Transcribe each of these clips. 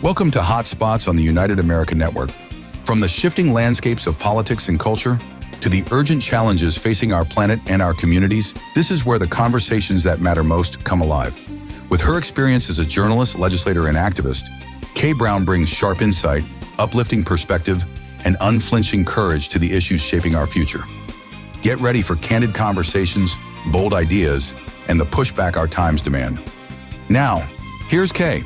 Welcome to Hot Spots on the United American Network. From the shifting landscapes of politics and culture to the urgent challenges facing our planet and our communities, this is where the conversations that matter most come alive. With her experience as a journalist, legislator, and activist, Kay Brown brings sharp insight, uplifting perspective, and unflinching courage to the issues shaping our future. Get ready for candid conversations, bold ideas, and the pushback our times demand. Now, here's Kay.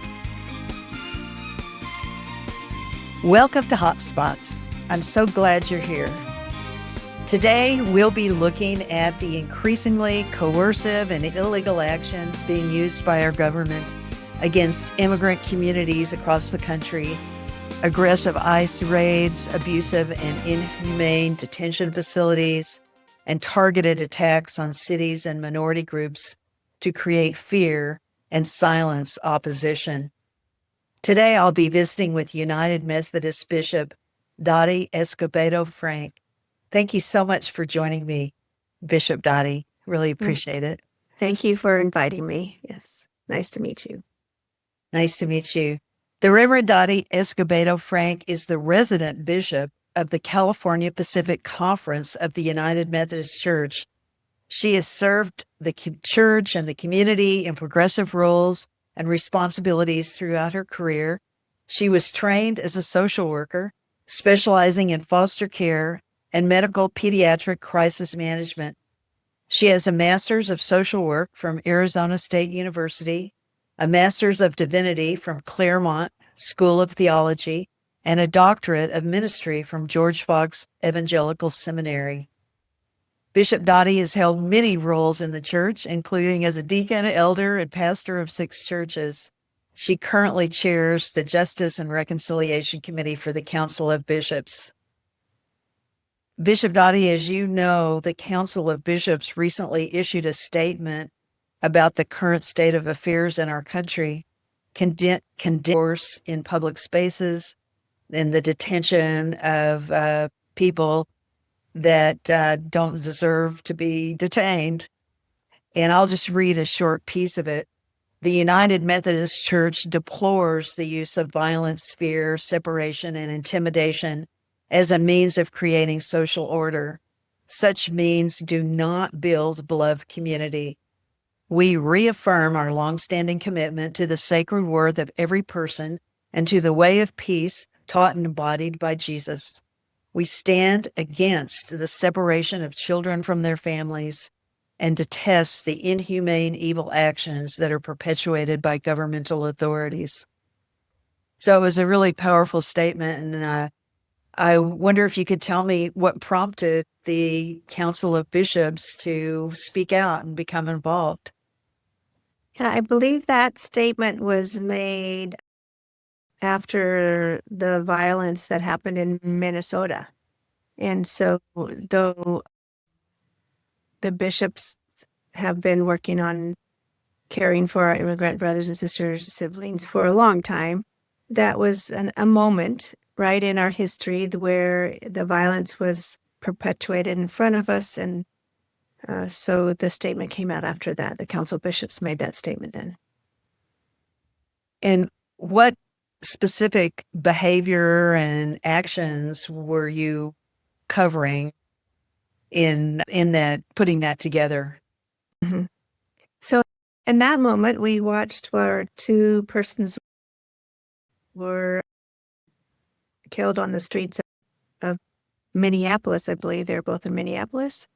Welcome to Hot Spots. I'm so glad you're here. Today, we'll be looking at the increasingly coercive and illegal actions being used by our government against immigrant communities across the country, aggressive ICE raids, abusive and inhumane detention facilities, and targeted attacks on cities and minority groups to create fear and silence opposition. Today, I'll be visiting with United Methodist Bishop Dottie Escobedo-Frank. Thank you so much for joining me, Bishop Dottie. Really appreciate it. Thank you for inviting me. Yes, nice to meet you. Nice to meet you. The Reverend Dottie Escobedo-Frank is the resident bishop of the California Pacific Conference of the United Methodist Church. She has served the church and the community in progressive roles and responsibilities throughout her career. She was trained as a social worker, specializing in foster care and medical pediatric crisis management. She has a master's of social work from Arizona State University, a master's of divinity from Claremont School of Theology, and a doctorate of ministry from George Fox Evangelical Seminary. Bishop Dottie has held many roles in the church, including as a deacon, elder, and pastor of 6 churches. She currently chairs the Justice and Reconciliation Committee for the Council of Bishops. Bishop Dottie, as you know, the Council of Bishops recently issued a statement about the current state of affairs in our country, condemns in public spaces and the detention of people that don't deserve to be detained. And I'll just read a short piece of it. The United Methodist Church deplores the use of violence, fear, separation, and intimidation as a means of creating social order. Such means do not build beloved community. We reaffirm our longstanding commitment to the sacred worth of every person and to the way of peace taught and embodied by Jesus. We stand against the separation of children from their families and detest the inhumane evil actions that are perpetuated by governmental authorities. So it was a really powerful statement, and I wonder if you could tell me what prompted the Council of Bishops to speak out and become involved. Yeah, I believe that statement was made after the violence that happened in Minnesota. And so, though the bishops have been working on caring for our immigrant brothers and sisters, siblings for a long time, that was a moment, right, in our history where the violence was perpetuated in front of us. And so the statement came out after that. The Council of Bishops made that statement then. And what specific behavior and actions were you covering in that, putting that together? Mm-hmm. So in that moment, we watched where 2 persons were killed on the streets of Minneapolis. I believe they're both in Minneapolis.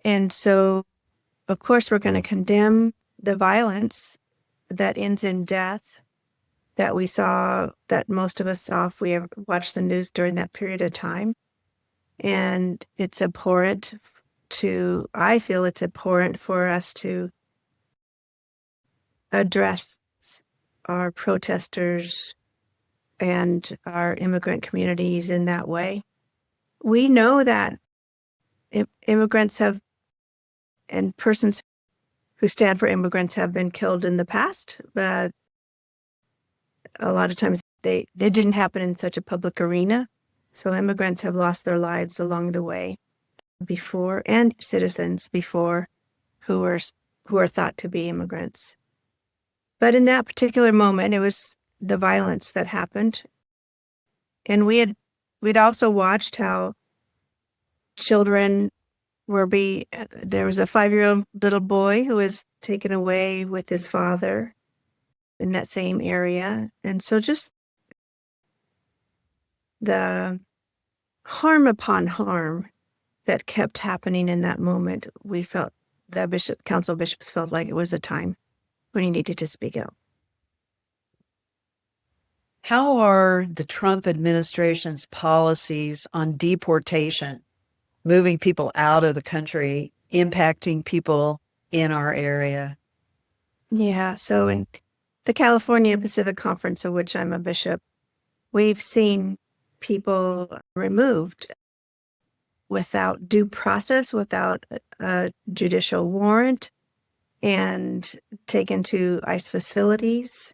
And so, of course, we're going to condemn the violence that ends in death that we saw, that most of us saw if we ever watched the news during that period of time. And it's abhorrent I feel it's abhorrent for us to address our protesters and our immigrant communities in that way. We know that immigrants and persons who stand for immigrants have been killed in the past, but a lot of times they didn't happen in such a public arena. So immigrants have lost their lives along the way before, and citizens before who are thought to be immigrants. But in that particular moment, it was the violence that happened. And we'd also watched how children there was a 5-year-old little boy who was taken away with his father in that same area. And so just the harm upon harm that kept happening in that moment, we felt, the Council of Bishops felt like it was a time when he needed to speak out. How are the Trump administration's policies on deportation, moving people out of the country, impacting people in our area? Yeah, so in the California Pacific Conference, of which I'm a bishop, we've seen people removed without due process, without a judicial warrant, and taken to ICE facilities.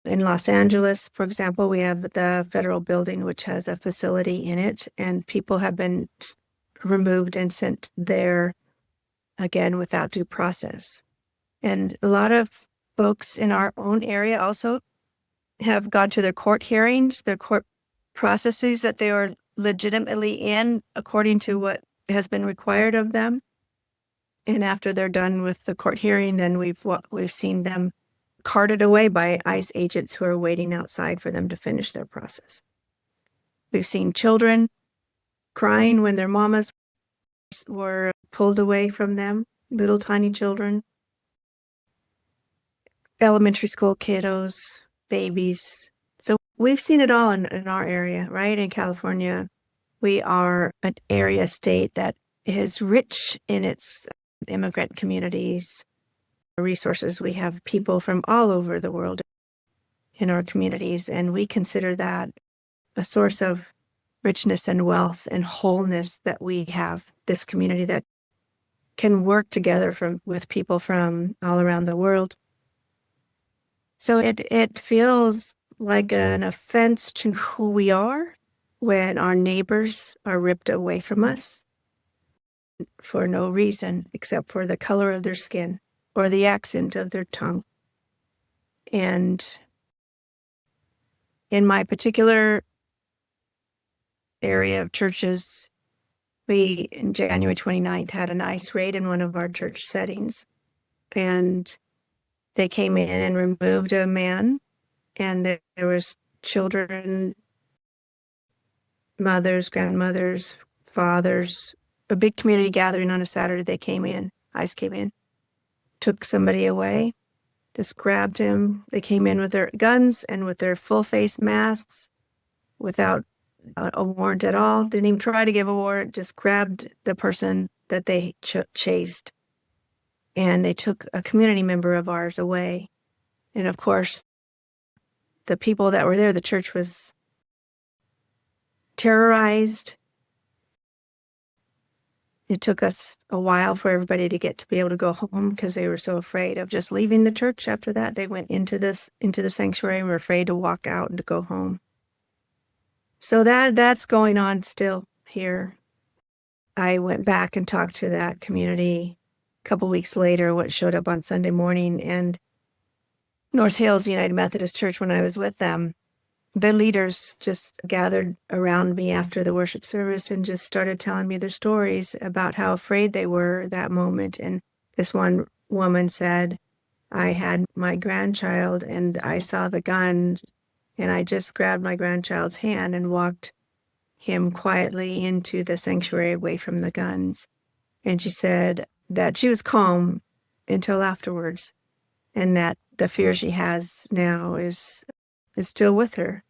In Los Angeles, for example, we have the federal building, which has a facility in it, and people have been removed and sent there, again, without due process. And a lot of folks in our own area also have gone to their court hearings, their court processes that they are legitimately in according to what has been required of them. And after they're done with the court hearing, then we've seen them carted away by ICE agents who are waiting outside for them to finish their process. We've seen children crying when their mamas were pulled away from them, little tiny children, elementary school kiddos, babies. So we've seen it all in our area, right? In California, we are an area state that is rich in its immigrant communities, resources. We have people from all over the world in our communities, and we consider that a source of richness and wealth and wholeness, that we have this community that can work together with people from all around the world. So it feels like an offense to who we are when our neighbors are ripped away from us for no reason except for the color of their skin or the accent of their tongue. And in my particular area of churches, we, in January 29th, had an ICE raid in one of our church settings. And they came in and removed a man, and there was children, mothers, grandmothers, fathers, a big community gathering on a Saturday. They came in, ICE came in, took somebody away, just grabbed him. They came in with their guns and with their full face masks without a warrant at all. Didn't even try to give a warrant, just grabbed the person that they chased. And they took a community member of ours away. And of course, the people that were there, the church was terrorized. It took us a while for everybody to be able to go home because they were so afraid of just leaving the church. After that, they went into the sanctuary and were afraid to walk out and to go home. So that's going on still here. I went back and talked to that community a couple weeks later, what showed up on Sunday morning, and North Hills United Methodist Church, when I was with them, the leaders just gathered around me after the worship service and just started telling me their stories about how afraid they were that moment. And this one woman said, I had my grandchild and I saw the gun, and I just grabbed my grandchild's hand and walked him quietly into the sanctuary away from the guns. And she said that she was calm until afterwards, and that the fear she has now is still with her.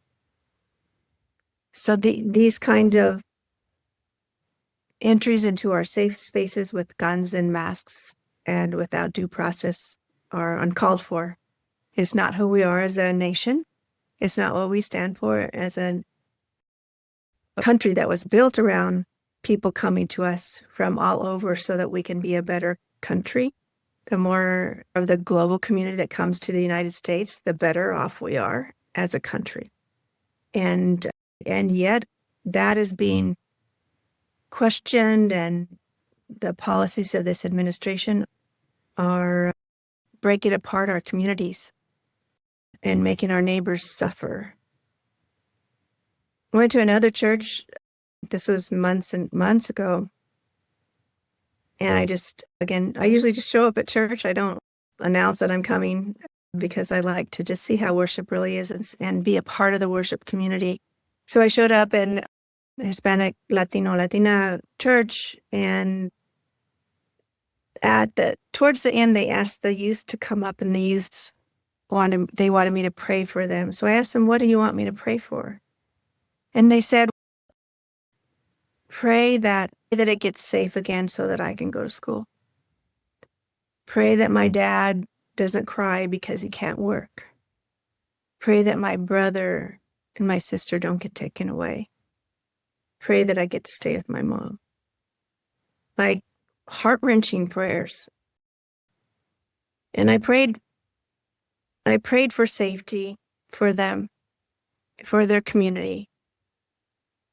So these kind of entries into our safe spaces with guns and masks and without due process are uncalled for. It's not who we are as a nation. It's not what we stand for as a country that was built around people coming to us from all over so that we can be a better country. The more of the global community that comes to the United States, the better off we are as a country. And yet that is being questioned, and the policies of this administration are breaking apart our communities. and making our neighbors suffer. I went to another church. This was months and months ago. And I usually just show up at church. I don't announce that I'm coming because I like to just see how worship really is and be a part of the worship community. So I showed up in a Hispanic, Latina church, and towards the end, they asked the youth to come up, and the youth wanted me to pray for them. So I asked them, "What do you want me to pray for?" And they said, "Pray that it gets safe again so that I can go to school. Pray that my dad doesn't cry because he can't work. Pray that my brother and my sister don't get taken away. Pray that I get to stay with my mom." Like heart-wrenching prayers. And I prayed for safety for them, for their community.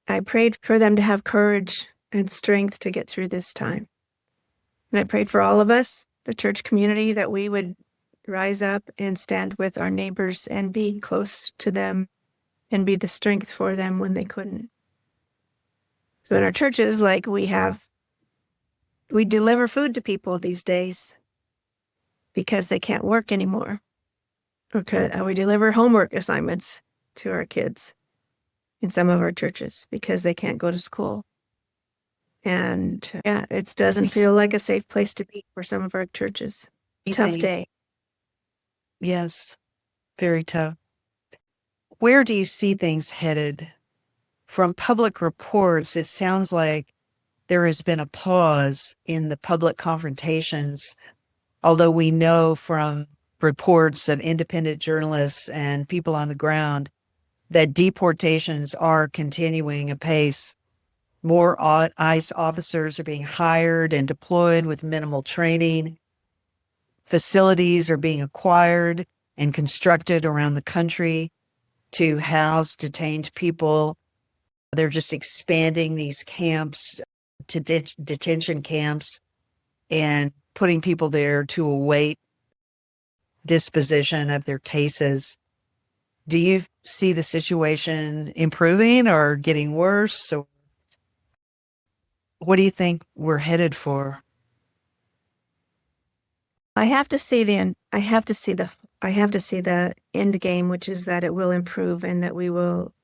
I prayed for them to have courage and strength to get through this time. And I prayed for all of us, the church community, that we would rise up and stand with our neighbors and be close to them and be the strength for them when they couldn't. So in our churches, like we deliver food to people these days because they can't work anymore. We deliver homework assignments to our kids in some of our churches because they can't go to school. And it doesn't feel like a safe place to be for some of our churches. Tough day. Yes, very tough. Where do you see things headed? From public reports, it sounds like there has been a pause in the public confrontations, although we know from reports of independent journalists and people on the ground that deportations are continuing apace. More ICE officers are being hired and deployed with minimal training. Facilities are being acquired and constructed around the country to house detained people. They're just expanding these camps to detention camps and putting people there to await disposition of their cases. Do you see the situation improving or getting worse? So what do you think we're headed for? I have to see the end game, which is that it will improve and that we will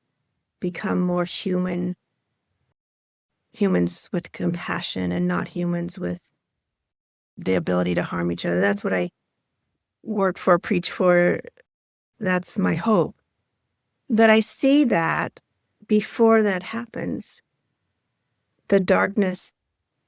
become more humans with compassion and not humans with the ability to harm each other. That's what I work for, preach for. That's my hope. But I see that before that happens, the darkness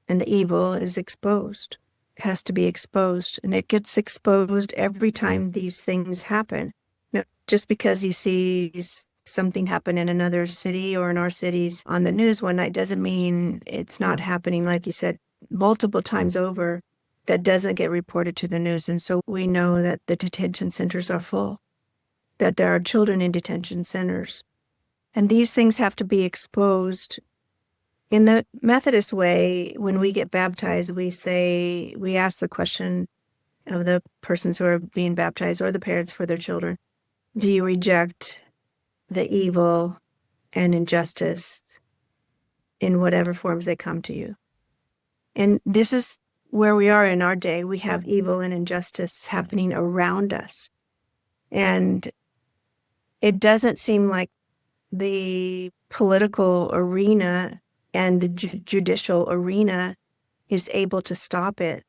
and the evil is exposed. It has to be exposed. And it gets exposed every time these things happen. Now, just because you see something happen in another city or in our cities on the news one night doesn't mean it's not happening, like you said, multiple times over. That doesn't get reported to the news. And so we know that the detention centers are full, that there are children in detention centers. And these things have to be exposed. In the Methodist way, when we get baptized, we ask the question of the persons who are being baptized or the parents for their children, do you reject the evil and injustice in whatever forms they come to you? And this is where we are in our day. We have evil and injustice happening around us. And it doesn't seem like the political arena and the judicial arena is able to stop it.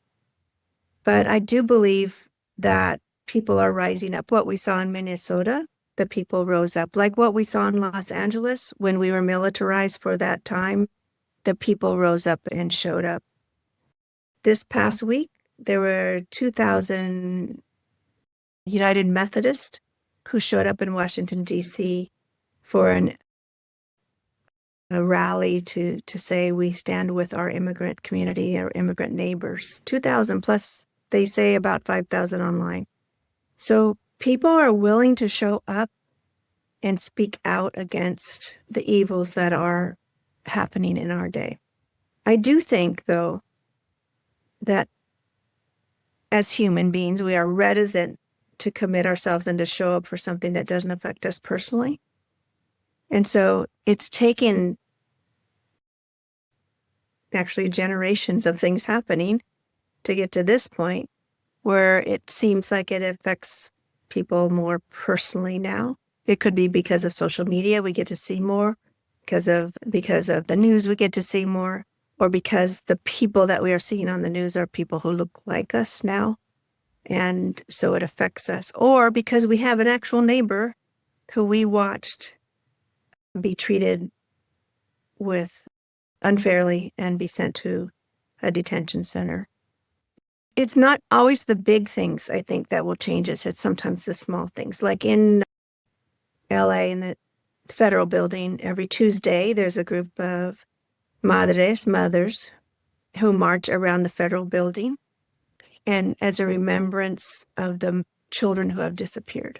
But I do believe that people are rising up. What we saw in Minnesota, the people rose up. Like what we saw in Los Angeles when we were militarized for that time, the people rose up and showed up. This past week, there were 2,000 United Methodists who showed up in Washington, D.C. for a rally to say we stand with our immigrant community, our immigrant neighbors. 2,000 plus, they say about 5,000 online. So people are willing to show up and speak out against the evils that are happening in our day. I do think, though, that as human beings, we are reticent to commit ourselves and to show up for something that doesn't affect us personally. And so it's taken actually generations of things happening to get to this point where it seems like it affects people more personally now. It could be because of social media, we get to see more, because of the news, we get to see more, or because the people that we are seeing on the news are people who look like us now. And so it affects us. Or because we have an actual neighbor who we watched be treated with unfairly and be sent to a detention center. It's not always the big things, I think, that will change us. It's sometimes the small things. Like in LA, in the federal building, every Tuesday, there's a group of mothers, who march around the federal building, and as a remembrance of the children who have disappeared.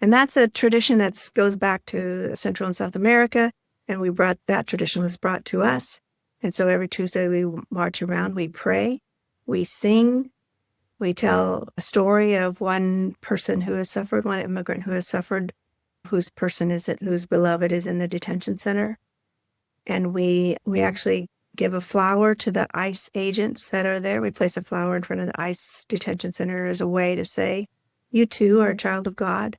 And that's a tradition that goes back to Central and South America, and that tradition was brought to us. And so every Tuesday we march around, we pray, we sing, we tell a story of one person who has suffered, one immigrant who has suffered, whose beloved is in the detention center. And we actually give a flower to the ICE agents that are there. We place a flower in front of the ICE detention center as a way to say, you too are a child of God,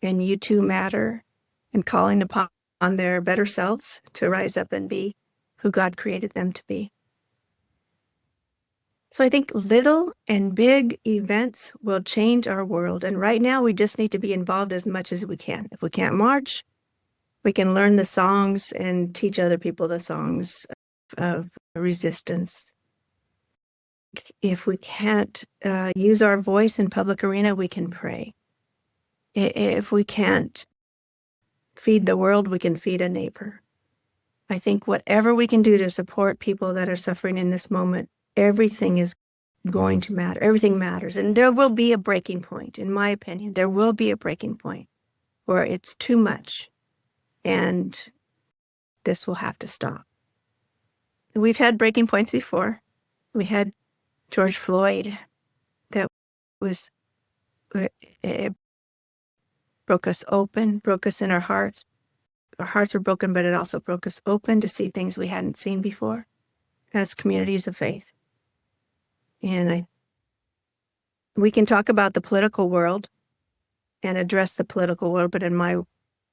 and you too matter, and calling upon their better selves to rise up and be who God created them to be. So I think little and big events will change our world. And right now we just need to be involved as much as we can. If we can't march, we can learn the songs and teach other people the songs of resistance. If we can't use our voice in public arena, we can pray. If we can't feed the world, we can feed a neighbor. I think whatever we can do to support people that are suffering in this moment, everything is going to matter. Everything matters. And there will be a breaking point, in my opinion. There will be a breaking point where it's too much. And this will have to stop. We've had breaking points before. We had George Floyd. It broke us open, broke us in our hearts. Our hearts were broken, but it also broke us open to see things we hadn't seen before as communities of faith. And we can talk about the political world and address the political world, but in my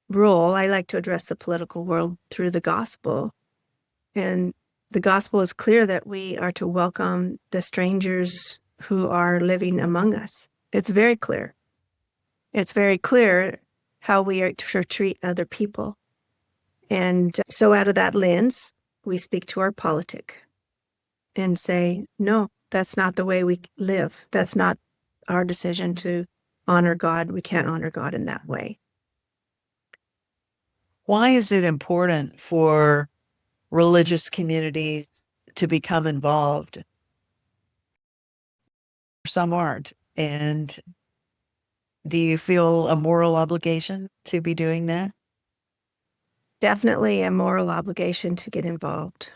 role, I like to address the political world through the gospel. And the gospel is clear that we are to welcome the strangers who are living among us. It's very clear. It's very clear how we are to treat other people. And so out of that lens, we speak to our politic and say, no, that's not the way we live. That's not our decision to honor God. We can't honor God in that way. Why is it important for religious communities to become involved? Some aren't. And do you feel a moral obligation to be doing that? Definitely a moral obligation to get involved.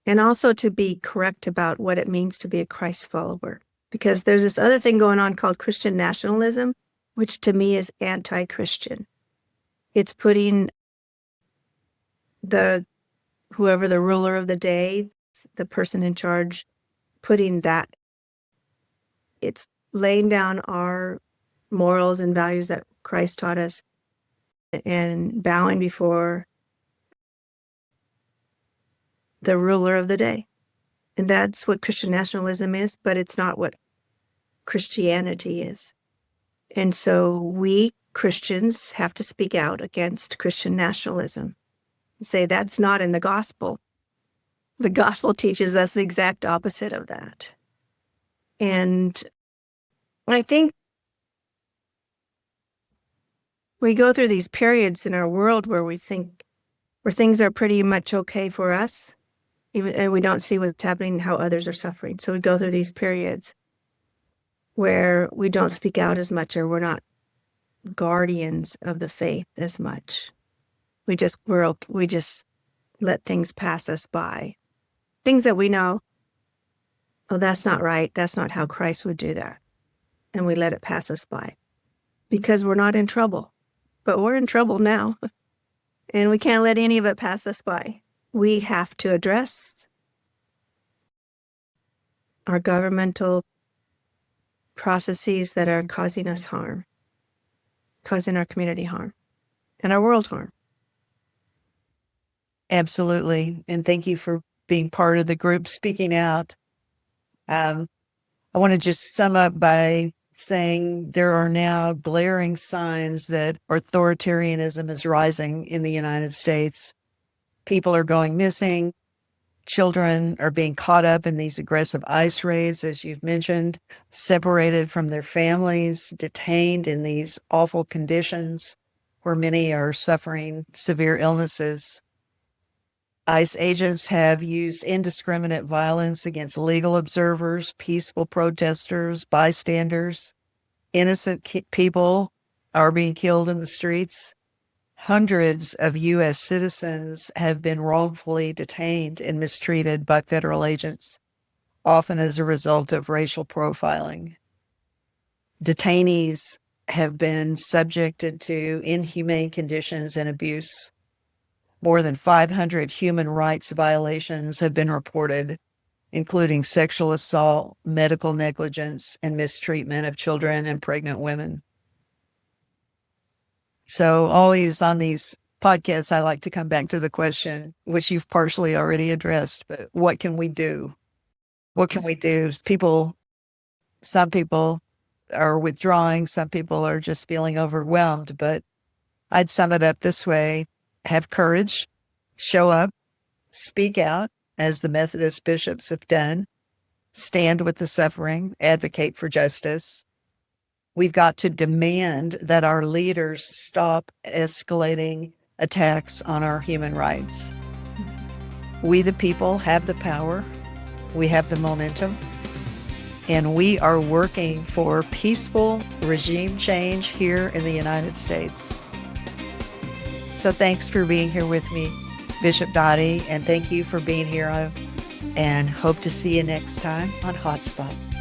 And also to be correct about what it means to be a Christ follower. Because there's this other thing going on called Christian nationalism, which to me is anti-Christian. It's putting whoever the ruler of the day, the person in charge, it's laying down our morals and values that Christ taught us and bowing before the ruler of the day. And that's what Christian nationalism is, but it's not what Christianity is. And so we Christians have to speak out against Christian nationalism and say that's not in the gospel. The gospel teaches us the exact opposite of that. And I think we go through these periods in our world where things are pretty much okay for us, and we don't see what's happening, how others are suffering. So we go through these periods where we don't speak out as much, or we're not guardians of the faith as much. We just let things pass us by. Things that we know, oh, that's not right. That's not how Christ would do that. and we let it pass us by because we're not in trouble. But we're in trouble now, and we can't let any of it pass us by. We have to address our governmental processes that are causing us harm, causing our community harm, and our world harm. Absolutely. And thank you for being part of the group speaking out. I want to just sum up by saying there are now glaring signs that authoritarianism is rising in the United States. People are going missing. Children are being caught up in these aggressive ICE raids, as you've mentioned, separated from their families, detained in these awful conditions where many are suffering severe illnesses. ICE agents have used indiscriminate violence against legal observers, peaceful protesters, bystanders. Innocent people are being killed in the streets. Hundreds of U.S. citizens have been wrongfully detained and mistreated by federal agents, often as a result of racial profiling. Detainees have been subjected to inhumane conditions and abuse. More than 500 human rights violations have been reported, including sexual assault, medical negligence, and mistreatment of children and pregnant women. So always on these podcasts, I like to come back to the question, which you've partially already addressed, but what can we do? What can we do? Some people are withdrawing, some people are just feeling overwhelmed, but I'd sum it up this way: have courage, show up, speak out, as the Methodist bishops have done, stand with the suffering, advocate for justice. We've got to demand that our leaders stop escalating attacks on our human rights. We, the people, have the power, we have the momentum, and we are working for peaceful regime change here in the United States. So thanks for being here with me, Bishop Dottie, and thank you for being here, and hope to see you next time on Hotspots.